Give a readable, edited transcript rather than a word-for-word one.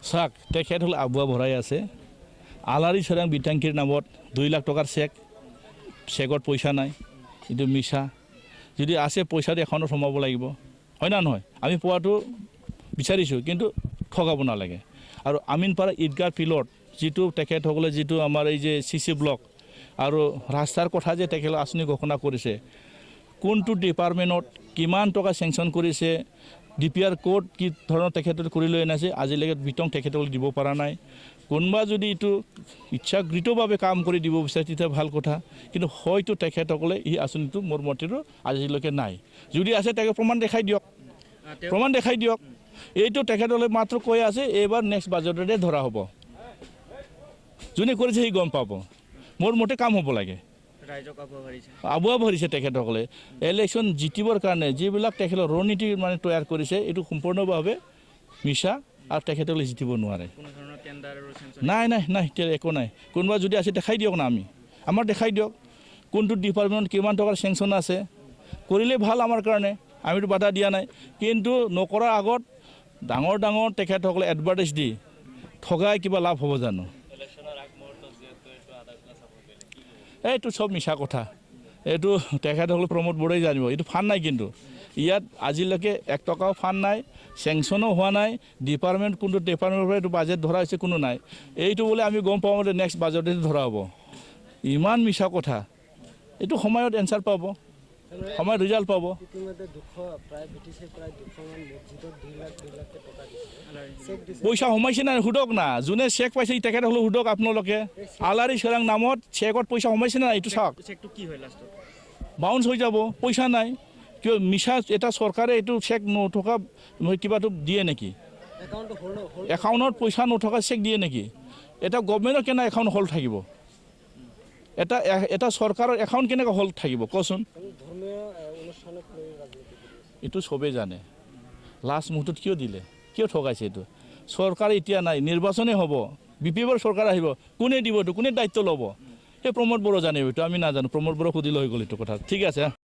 চাওক তেখেত হ'ল আবুৱা ভৰাই আছে আলাৰী চৰাং বিতাংকীৰ নামত 2 লাখ টকাৰ চেকত পইচা নাই এইটো মিছা যদি আছে পইচাটো একাউণ্টত সোমাব লাগিব হয় না নহয় আমি পোৱাটো বিচাৰিছোঁ কিন্তু ঠগাব নালাগে আৰু আমিনপাৰা ঈদগাহ ফিল্ডত যিটো তেখেতসকলে যিটো আমাৰ এই যে CC ব্লক আৰু ৰাস্তাৰ কথা যে তেখেতে আঁচনি ঘোষণা কৰিছে কোনটো ডিপাৰ্টমেণ্টত কিমান টকা চেংচন কৰিছে DPR কোড কি ধৰণৰ তেখেতসকলে কৰি লৈ আনিছে আজিলৈকে বিতং তেখেতসকলে দিব পৰা নাই কোনোবা যদি এইটো ইচ্ছাকৃতভাৱে কাম কৰি দিব বিচাৰে তেতিয়া ভাল কথা কিন্তু হয়তো তেখেতসকলে এই আঁচনিটো মোৰ মতেতো আজিলৈকে নাই যদি আছে তাকে প্ৰমাণ দেখাই দিয়ক এইটো তেখেতসকলে মাত্ৰ কৈ আছে এইবাৰ নেক্সট বাজেটতে ধৰা হ'ব যোনে কৰিছে সি গম পাব মোৰ মতে কাম হ'ব লাগে আবুৱা ভৰিছে তেখেতসকলে ইলেকশ্যন জিতিবৰ কাৰণে যিবিলাক তেখেতৰ ৰণনীতি মানে তৈয়াৰ কৰিছে এইটো সম্পূৰ্ণভাৱে মিছা আৰু তেখেতসকলে জিতিব নোৱাৰে নাই একো নাই কোনোবা যদি আছে দেখাই দিয়ক না আমাৰ দেখাই দিয়ক কোনটো ডিপাৰ্টমেণ্ট কিমান টকাৰ চেংচন আছে কৰিলে ভাল আমাৰ কাৰণে আমিতো বাধা দিয়া নাই কিন্তু নকৰাৰ আগত ডাঙৰ তেখেতসকলে এডভাৰটাইজ দি ঠগাই কিবা লাভ হ'ব জানো এইটো সব মিছা কথা এইটো তেখেতসকলে প্ৰমোদ বড়োই জানিব এইটো ফাণ্ড নাই কিন্তু ইয়াত আজিলৈকে 1 টকাও ফাণ্ড নাই চেংচনো হোৱা নাই ডিপাৰ্টমেণ্ট কোনটো ডিপাৰ্টমেণ্টৰ পৰা এইটো বাজেট ধৰা হৈছে কোনো নাই এইটো বোলে আমি গম পাওঁ যে নেক্সট বাজেটতে ধৰা হ'ব ইমান মিছা কথা এইটো সময়ত এনচাৰ পাব সময়ত ৰিজাল্ট পাব পইচা সোমাইছে নাই সোধক না যোনে চেক পাইছে তেখেতসকলে সোধক আপোনালোকে আলাৰী চৰাং নামত চেকত পইচা সোমাইছে নাই এইটো চাওক বাউন্স হৈ যাব পইচা নাই কিয় মিছা এটা চৰকাৰে এইটো চেক নথকা কিবাটো দিয়ে নেকি একাউণ্টত পইচা নথকা চেক দিয়ে নেকি এটা গভৰ্ণমেণ্টৰ কেনে একাউণ্ট হল থাকিব এটা চৰকাৰৰ একাউণ্ট কেনেকৈ হল থাকিব কচোন এইটো চবেই জানে লাষ্ট মুহূৰ্তত কিয় দিলে কিয় ঠগাইছে এইটো চৰকাৰ এতিয়া নাই নিৰ্বাচনেই হ'ব BPR চৰকাৰ আহিব কোনে দিব এইটো কোনে দায়িত্ব ল'ব সেই প্ৰমোদ বড়ো জানিব এইটো আমি নাজানো প্ৰমোদ বড়ো সুধিলে হৈ গ'ল এইটো কথা ঠিক আছে